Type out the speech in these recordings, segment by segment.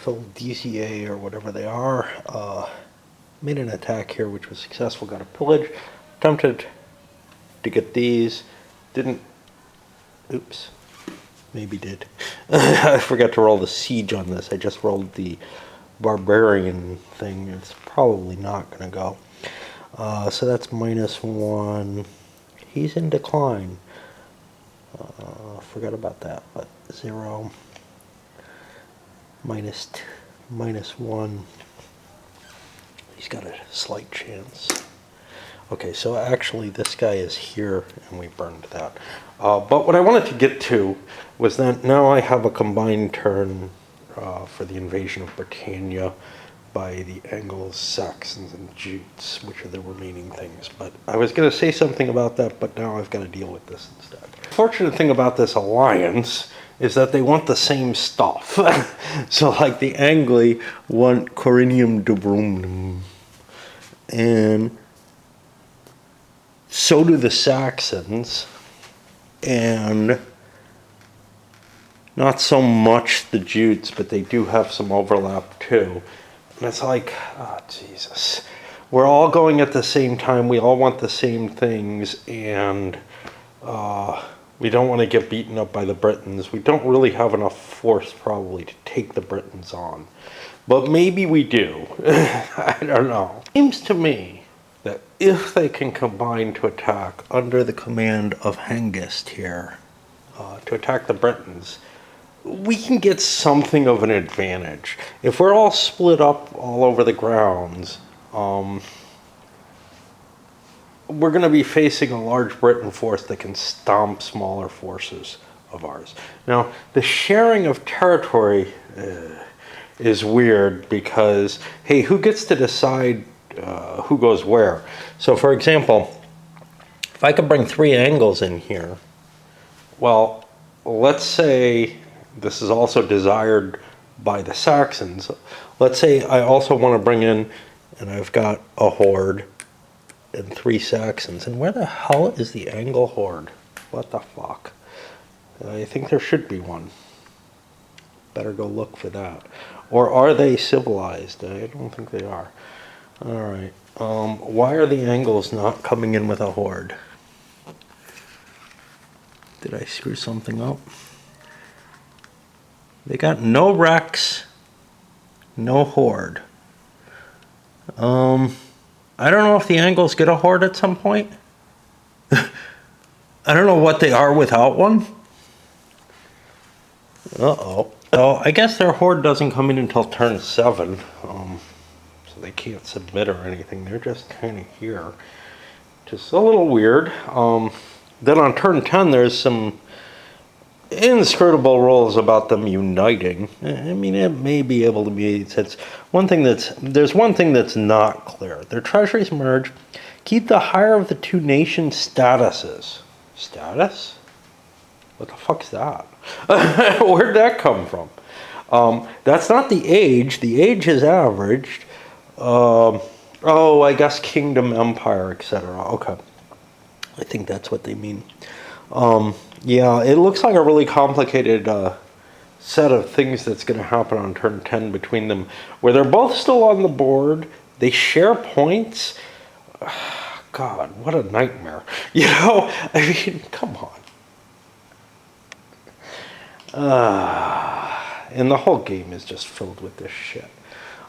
Phil DCA or whatever they are, made an attack here which was successful, got a pillage, attempted to get these, didn't, oops, maybe did. I forgot to roll the siege on this, I just rolled the barbarian thing, it's probably not going to go. So that's -1, he's in decline, forgot about that, but 0, -1, he's got a slight chance. Okay, so actually this guy is here and we burned that. But what I wanted to get to was that now I have a combined turn for the invasion of Britannia by the Angles, Saxons, and Jutes, which are the remaining things. But I was going to say something about that, but now I've got to deal with this instead. The fortunate thing about this alliance is that they want the same stuff. So like the Angli want Corinium Dubrovnum, and so do the Saxons, and not so much the Jutes, but they do have some overlap too. And it's like, oh Jesus, we're all going at the same time, we all want the same things, and we don't want to get beaten up by the Britons. We don't really have enough force probably to take the Britons on, but maybe we do. I don't know. Seems to me that if they can combine to attack under the command of Hengist here, to attack the Britons, we can get something of an advantage. If we're all split up all over the grounds, we're going to be facing a large Briton force that can stomp smaller forces of ours. Now, the sharing of territory is weird because, hey, who gets to decide who goes where? So, for example, if I could bring 3 Angles in here, well, let's say this is also desired by the Saxons. Let's say I also want to bring in, and I've got a horde and 3 Saxons. And where the hell is the Angle horde? What the fuck? I think there should be one. Better go look for that. Or are they civilized? I don't think they are. Alright. Why are the Angles not coming in with a horde? Did I screw something up? They got no Rex, no horde. I don't know if the Angles get a horde at some point. I don't know what they are without one. Uh-oh. So I guess their horde doesn't come in until turn 7. So they can't submit or anything. They're just kind of here. Just a little weird. Then on turn 10, there's some inscrutable rules about them uniting. I mean, it may be able to be. There's one thing that's not clear. Their treasuries merge. Keep the higher of the 2 nation statuses. Status? What the fuck's that? Where'd that come from? That's not the age. The age is averaged. Oh, I guess kingdom, empire, etc. Okay. I think that's what they mean. Yeah, it looks like a really complicated set of things that's going to happen on turn 10 between them, where they're both still on the board. They share points. God, what a nightmare. You know, I mean, come on. And the whole game is just filled with this shit.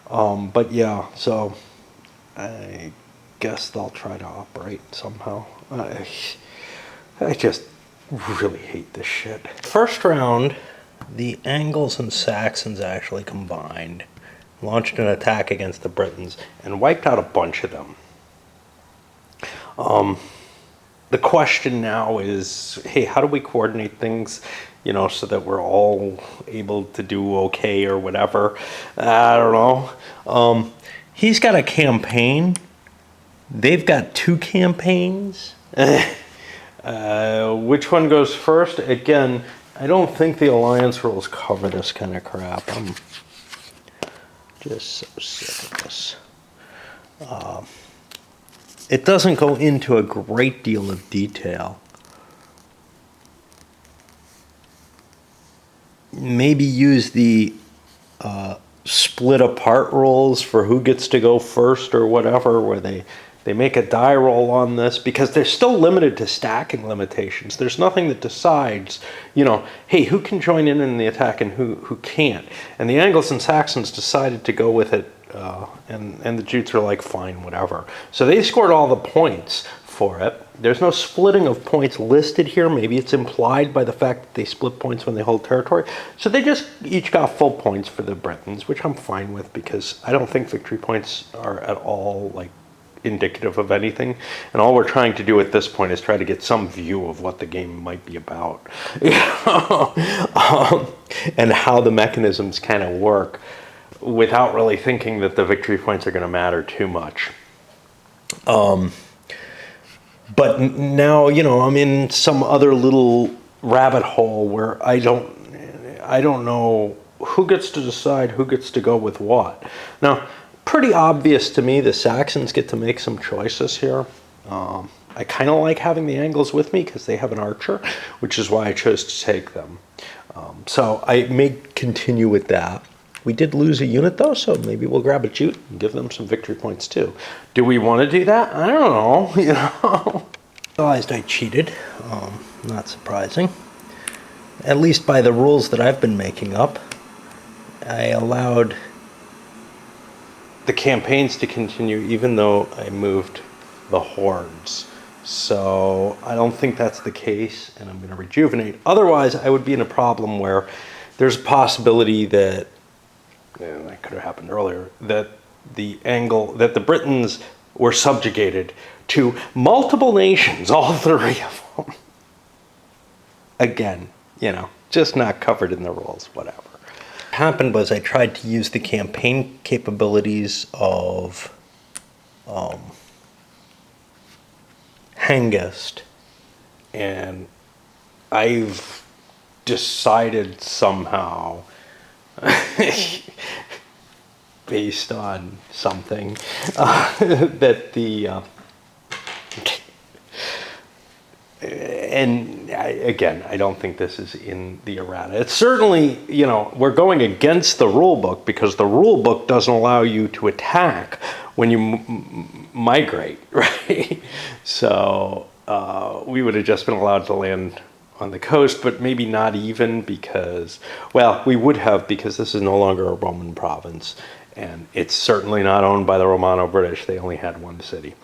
But yeah, so I guess they'll try to operate somehow. I just really hate this shit. First round, the Angles and Saxons actually combined, launched an attack against the Britons, and wiped out a bunch of them. The question now is, hey, how do we coordinate things, you know, so that we're all able to do okay or whatever? I don't know. He's got a campaign. They've got 2 campaigns. Which one goes first? Again, I don't think the alliance rules cover this kind of crap. I'm just so sick of this. It doesn't go into a great deal of detail. Maybe use the split apart rules for who gets to go first or whatever, where they make a die roll on this, because they're still limited to stacking limitations. There's nothing that decides, hey, who can join in the attack and who can't. And the Angles and Saxons decided to go with it, and the Jutes are like, fine, whatever. So they scored all the points for it. There's no splitting of points listed here. Maybe it's implied by the fact that they split points when they hold territory. So they just each got full points for the Britons, which I'm fine with, because I don't think victory points are at all like indicative of anything. And all we're trying to do at this point is try to get some view of what the game might be about, and how the mechanisms kind of work, without really thinking that the victory points are going to matter too much. But now, I'm in some other little rabbit hole where I don't know who gets to decide who gets to go with what. Now, pretty obvious to me, the Saxons get to make some choices here. I kind of like having the Angles with me because they have an archer, which is why I chose to take them. So I may continue with that. We did lose a unit though, so maybe we'll grab a Jute and give them some victory points too. Do we want to do that? I don't know, Realized I cheated, not surprising. At least by the rules that I've been making up. I allowed the campaigns to continue even though I moved the hordes. So I don't think that's the case, and I'm going to rejuvenate. Otherwise, I would be in a problem where there's a possibility that, and that could have happened earlier, that the Britons were subjugated to multiple nations, all three of them. Again, just not covered in the rules, whatever. What happened was I tried to use the campaign capabilities of Hengist, and I've decided somehow based on something that I don't think this is in the errata. It's certainly, we're going against the rule book because the rule book doesn't allow you to attack when you migrate, right? So we would have just been allowed to land on the coast, but maybe not even, because, well, we would have, because this is no longer a Roman province, and it's certainly not owned by the Romano-British. They only had one city.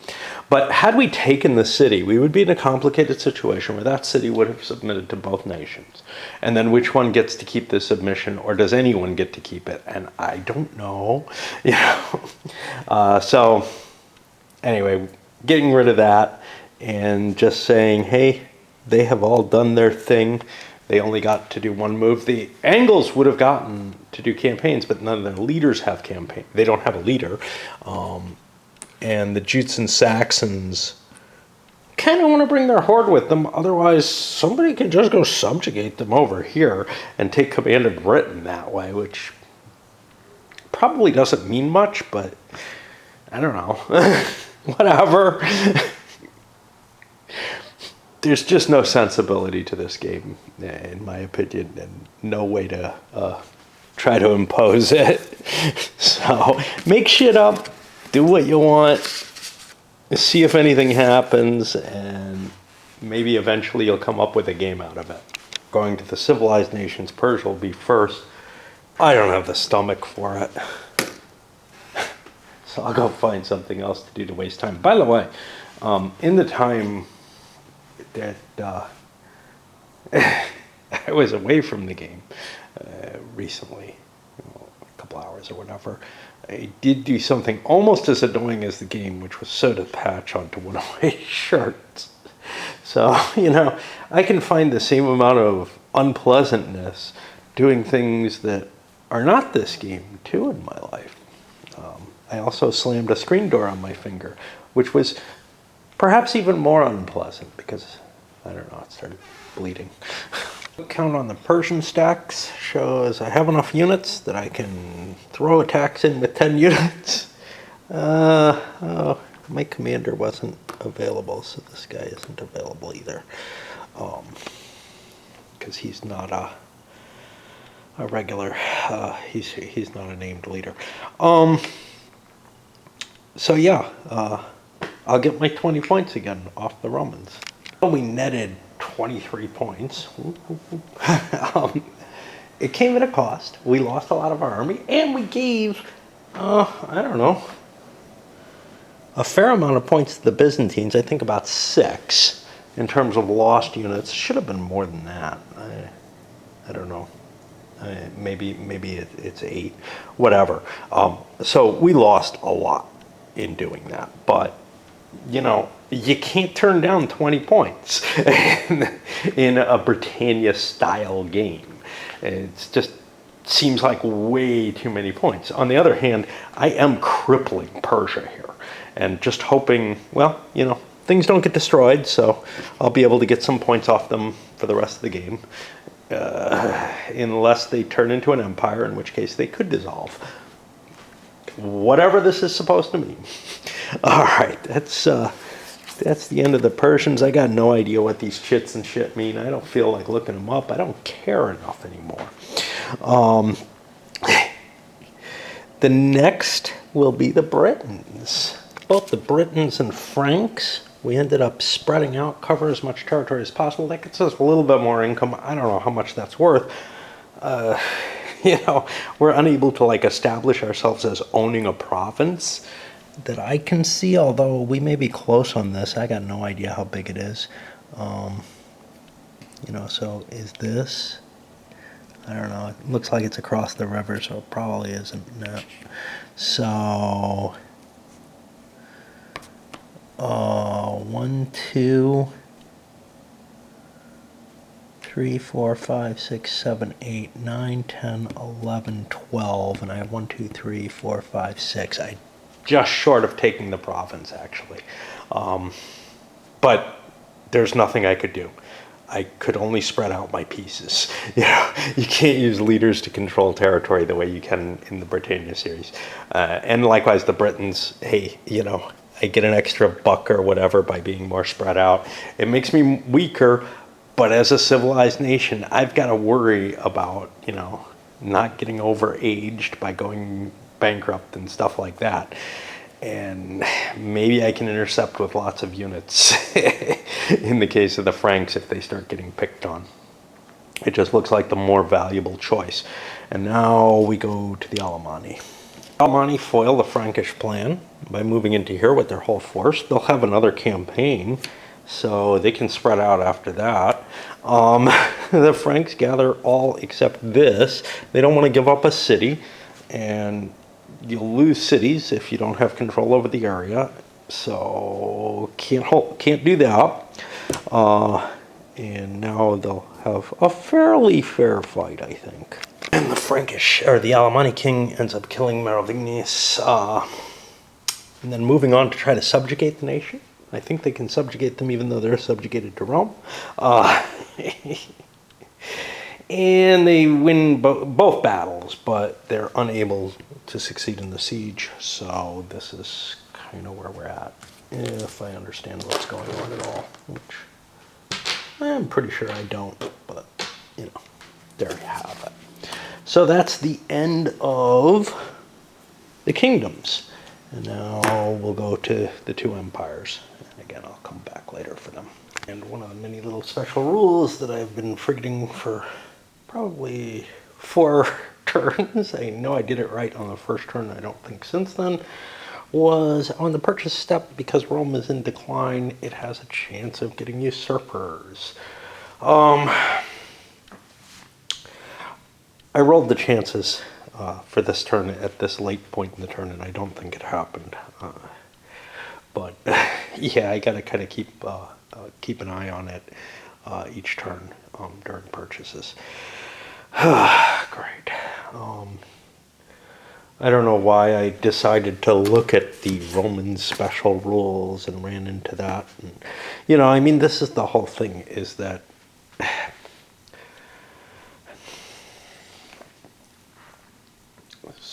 But had we taken the city, we would be in a complicated situation where that city would have submitted to both nations. And then which one gets to keep the submission, or does anyone get to keep it? And I don't know. So anyway, getting rid of that and just saying, hey, they have all done their thing. They only got to do one move. The Angles would have gotten to do campaigns, but none of their leaders have campaign. They don't have a leader. And the Jutes and Saxons kind of want to bring their horde with them. Otherwise, somebody can just go subjugate them over here and take command of Britain that way, which probably doesn't mean much, but I don't know. Whatever. There's just no sensibility to this game, in my opinion, and no way to try to impose it. So make shit up, do what you want, see if anything happens, and maybe eventually you'll come up with a game out of it. Going to the civilized nations, Persia will be first. I don't have the stomach for it. So I'll go find something else to do to waste time. By the way, in the time that I was away from the game recently, a couple hours or whatever, I did do something almost as annoying as the game, which was sew a patch onto one of my shirts. So, I can find the same amount of unpleasantness doing things that are not this game, too, in my life. I also slammed a screen door on my finger, which was perhaps even more unpleasant because, I don't know, it started bleeding. Count on the Persian stacks shows I have enough units that I can throw attacks in with 10 units. Oh, my commander wasn't available, so this guy isn't available either. Because he's not a a regular. He's not a named leader. So yeah, I'll get my 20 points again off the Romans. We netted 23 points. It came at a cost. We lost a lot of our army, and we gave, I don't know, a fair amount of points to the Byzantines. I think about 6 in terms of lost units. Should have been more than that. I don't know. Maybe it's 8, whatever. So we lost a lot in doing that, but you know, you can't turn down 20 points in a Britannia style game. It's just seems like way too many points. On the other hand, I am crippling Persia here and just hoping, well, you know, things don't get destroyed, so I'll be able to get some points off them for the rest of the game. Unless they turn into an empire, in which case they could dissolve. Whatever this is supposed to mean. All right, that's the end of the Persians. I got no idea what these chits and shit mean. I don't feel like looking them up. I don't care enough anymore. The next will be the Britons. Both the Britons and Franks. We ended up spreading out, cover as much territory as possible. That gets us a little bit more income. I don't know how much that's worth. You know, we're unable to like establish ourselves as owning a province that I can see, although we may be close on this. I got no idea how big it is. You know, so is this? I don't know. It looks like it's across the river, so it probably isn't. No. So, 1, 2, 3, 4, 5, 6, 7, 8, 9, 10, 11, 12, and I have 1, 2, 3, 4, 5, 6. I just short of taking the province, actually. But there's nothing I could do. I could only spread out my pieces. You know, you can't use leaders to control territory the way you can in the Britannia series. And likewise, the Britons, hey, you know, I get an extra buck or whatever by being more spread out. It makes me weaker, but as a civilized nation, I've got to worry about, you know, not getting overaged by going bankrupt and stuff like that. And maybe I can intercept with lots of units in the case of the Franks if they start getting picked on. It just looks like the more valuable choice. And now we go to the Alemanni. Alemanni foil the Frankish plan by moving into here with their whole force. They'll have another campaign, so they can spread out after that. The Franks gather all except this. They don't want to give up a city, and you'll lose cities if you don't have control over the area. So can't do that. And now they'll have a fairly fair fight, I think. And the Frankish, or the Alemanni king ends up killing Merovingius, and then moving on to try to subjugate the nation. I think they can subjugate them even though they're subjugated to Rome. And they win both battles, but they're unable to succeed in the siege. So this is kind of where we're at, if I understand what's going on at all, which I'm pretty sure I don't, but you know, there you have it. So that's the end of the kingdoms. And now we'll go to the 2 empires. And again, I'll come back later for them. And one of the many little special rules that I've been forgetting for probably 4 turns, I know I did it right on the first turn, I don't think since then, was on the purchase step, because Rome is in decline, it has a chance of getting usurpers. I rolled the chances for this turn at this late point in the turn, and I don't think it happened. But yeah, I gotta kind of keep an eye on it each turn during purchases. Great. I don't know why I decided to look at the Roman special rules and ran into that. And, you know, I mean, this is the whole thing, is that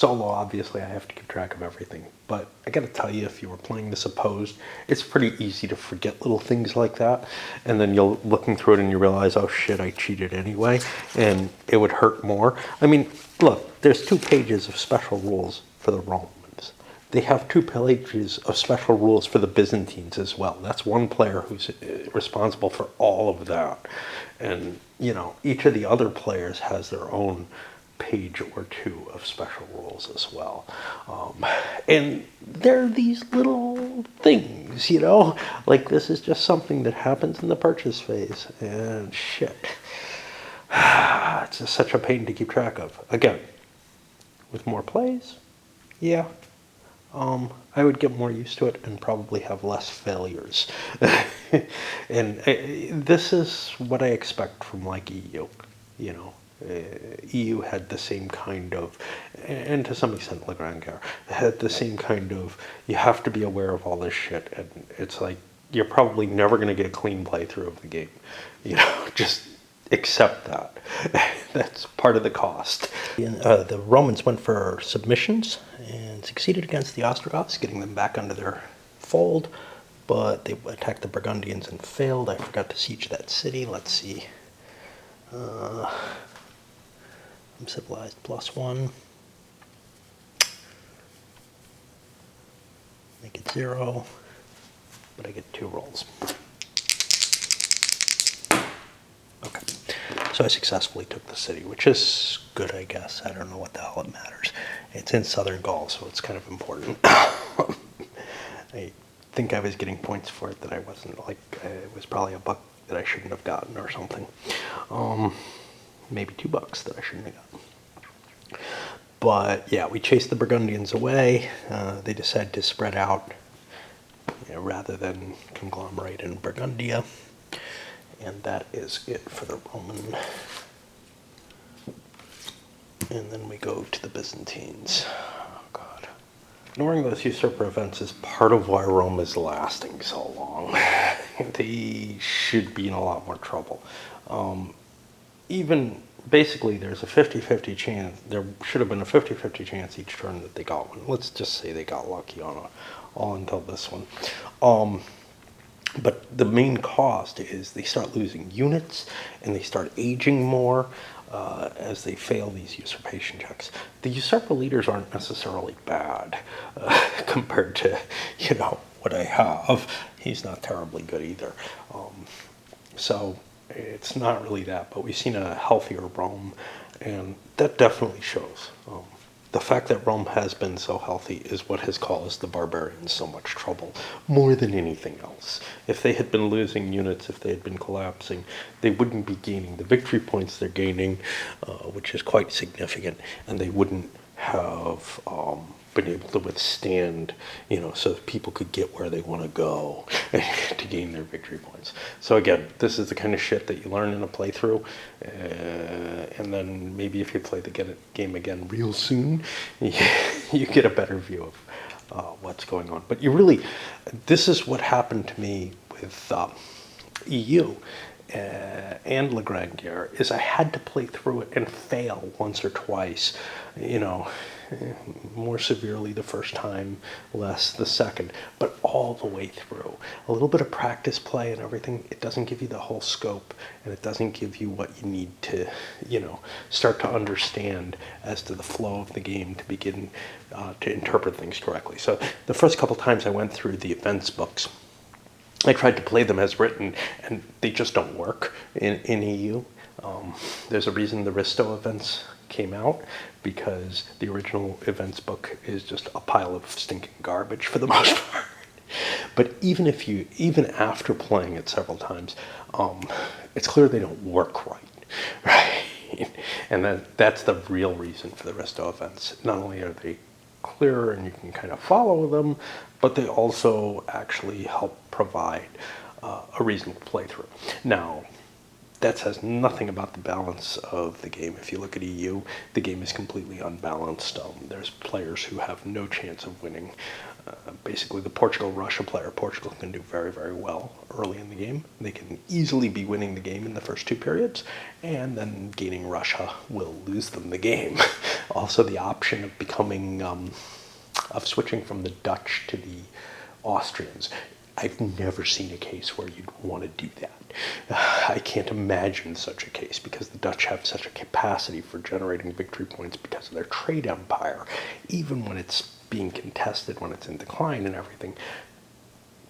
Solo, obviously, I have to keep track of everything. But I gotta tell you, if you were playing this opposed, it's pretty easy to forget little things like that. And then you're looking through it and you realize, oh shit, I cheated anyway. And it would hurt more. I mean, look, there's 2 pages of special rules for the Romans. They have 2 pages of special rules for the Byzantines as well. That's one player who's responsible for all of that. And, you know, each of the other players has their own page or 2 of special rules as well. And they're these little things, you know? Like, this is just something that happens in the purchase phase. And shit. It's just such a pain to keep track of. Again, with more plays, yeah, I would get more used to it and probably have less failures. And this is what I expect from like EU, you know. EU had the same kind of, and to some extent Le Grand Guerre, had the same kind of, you have to be aware of all this shit, and it's like, you're probably never going to get a clean playthrough of the game. You know, just accept that. That's part of the cost. The Romans went for submissions and succeeded against the Ostrogoths, getting them back under their fold, but they attacked the Burgundians and failed. I forgot to siege that city. Let's see. I'm civilized +1. Make it 0, but I get 2 rolls. Okay, so I successfully took the city, which is good, I guess. I don't know what the hell it matters. It's in southern Gaul, so it's kind of important. I think I was getting points for it that I wasn't, like, it was probably $1 that I shouldn't have gotten or something. Maybe $2 that I shouldn't have gotten. But yeah, we chased the Burgundians away. They decided to spread out, you know, rather than conglomerate in Burgundia. And that is it for the Roman. And then we go to the Byzantines. Oh, God. Ignoring those usurper events is part of why Rome is lasting so long. They should be in a lot more trouble. Even basically, there's a 50-50 chance. There should have been a 50-50 chance each turn that they got one. Let's just say they got lucky on all until this one. But the main cost is they start losing units and they start aging more as they fail these usurpation checks. The usurper leaders aren't necessarily bad compared to, you know, what I have. He's not terribly good either. So it's not really that, but we've seen a healthier Rome, and that definitely shows. The fact that Rome has been so healthy is what has caused the barbarians so much trouble, more than anything else. If they had been losing units, if they had been collapsing, they wouldn't be gaining the victory points they're gaining, which is quite significant, and they wouldn't have been able to withstand, you know, so that people could get where they want to go to gain their victory points. So again, this is the kind of shit that you learn in a playthrough, and then maybe if you play the game again real soon, you get a better view of what's going on. But you really, this is what happened to me with EU and Le Grand Guerre, is I had to play through it and fail once or twice, you know, more severely the first time, less the second, but all the way through. A little bit of practice play and everything, it doesn't give you the whole scope, and it doesn't give you what you need to, you know, start to understand as to the flow of the game to begin to interpret things correctly. So the first couple times I went through the events books, I tried to play them as written, and they just don't work in EU. There's a reason the Risto events came out, because the original events book is just a pile of stinking garbage for the most part. But even after playing it several times, it's clear they don't work right? And that's the real reason for the Risto events. Not only are they clearer and you can kind of follow them, but they also actually help provide a reasonable playthrough. Now, that says nothing about the balance of the game. If you look at EU, the game is completely unbalanced. There's players who have no chance of winning. Basically, the Portugal-Russia player, Portugal can do very, very well early in the game. They can easily be winning the game in the first 2 periods, and then gaining Russia will lose them the game. Also, the option of becoming, of switching from the Dutch to the Austrians. I've never seen a case where you'd want to do that. I can't imagine such a case because the Dutch have such a capacity for generating victory points because of their trade empire, even when it's being contested, when it's in decline and everything,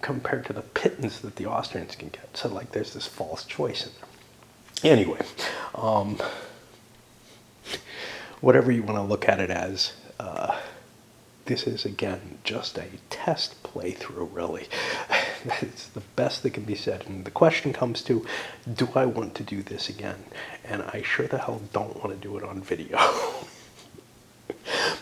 compared to the pittance that the Austrians can get. So, like, there's this false choice in there. Anyway, whatever you want to look at it as, this is, again, just a test playthrough, really. It's the best that can be said. And the question comes to, do I want to do this again? And I sure the hell don't want to do it on video.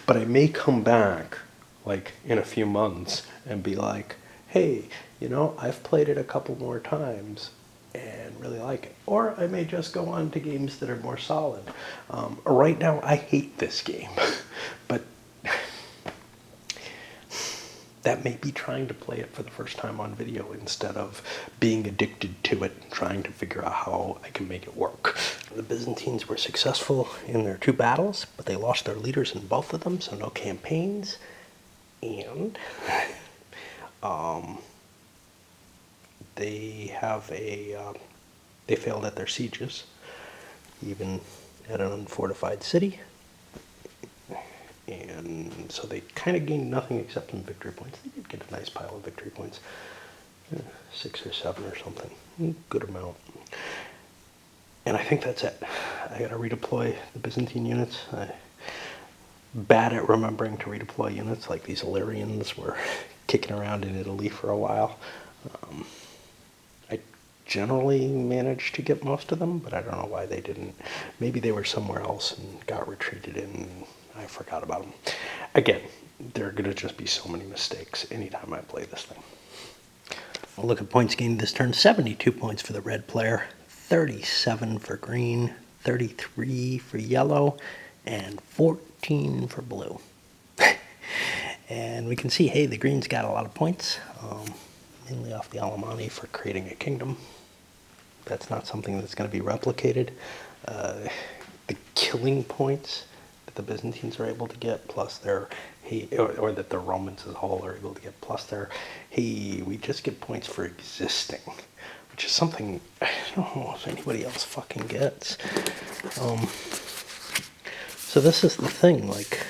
But I may come back, like, in a few months and be like, hey, you know, I've played it a couple more times and really like it. Or I may just go on to games that are more solid. Right now, I hate this game. But that may be trying to play it for the first time on video instead of being addicted to it and trying to figure out how I can make it work. The Byzantines were successful in their 2 battles, but they lost their leaders in both of them, so no campaigns. And they have they failed at their sieges, even at an unfortified city. And so they kind of gained nothing except some victory points. They did get a nice pile of victory points, 6 or 7 or something, good amount. And I think that's it. I got to redeploy the Byzantine units. I'm bad at remembering to redeploy units, like these Illyrians were kicking around in Italy for a while. I generally managed to get most of them, but I don't know why they didn't. Maybe they were somewhere else and got retreated in. I forgot about them. Again, there are going to just be so many mistakes anytime I play this thing. We'll look at points gained this turn. 72 points for the red player, 37 for green, 33 for yellow, and 14 for blue. And we can see, hey, the green's got a lot of points, mainly off the Alemanni for creating a kingdom. That's not something that's going to be replicated. The killing points the Byzantines are able to get, plus their, or that the Romans as a whole are able to get, plus their, hey, we just get points for existing, which is something I don't know if anybody else fucking gets. So this is the thing, like,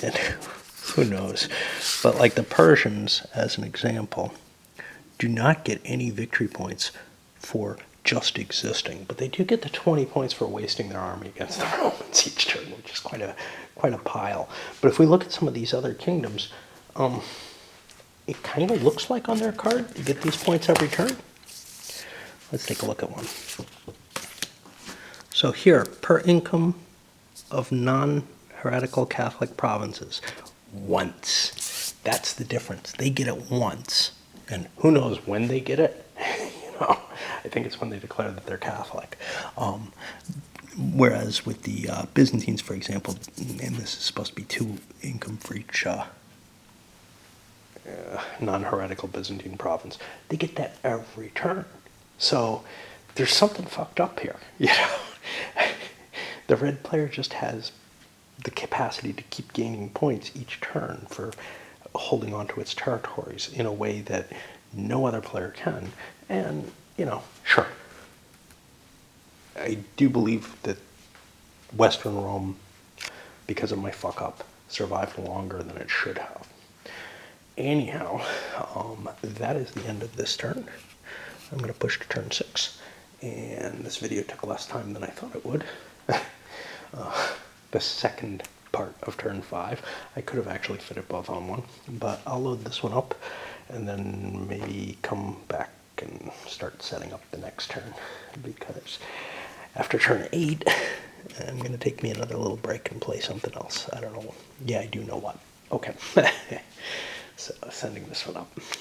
and who knows, but like the Persians, as an example, do not get any victory points for just existing, but they do get the 20 points for wasting their army against the Romans each turn, which is quite a pile. But if we look at some of these other kingdoms, it kind of looks like on their card you get these points every turn. Let's take a look at one. So here, per income of non-heretical Catholic provinces, once. That's the difference. They get it once, and who knows when they get it. I think it's when they declare that they're Catholic. Whereas with the Byzantines, for example, and this is supposed to be 2 income for each non-heretical Byzantine province, they get that every turn. So there's something fucked up here, you know. The red player just has the capacity to keep gaining points each turn for holding on to its territories in a way that no other player can. And, you know, sure, I do believe that Western Rome, because of my fuck up, survived longer than it should have. Anyhow, that is the end of this turn. I'm going to push to turn 6, and this video took less time than I thought it would. The second part of turn 5, I could have actually fit it both on one, but I'll load this one up and then maybe come back and start setting up the next turn, because after turn 8, I'm going to take me another little break and play something else. I don't know. Yeah, I do know what. Okay. So, sending this one up.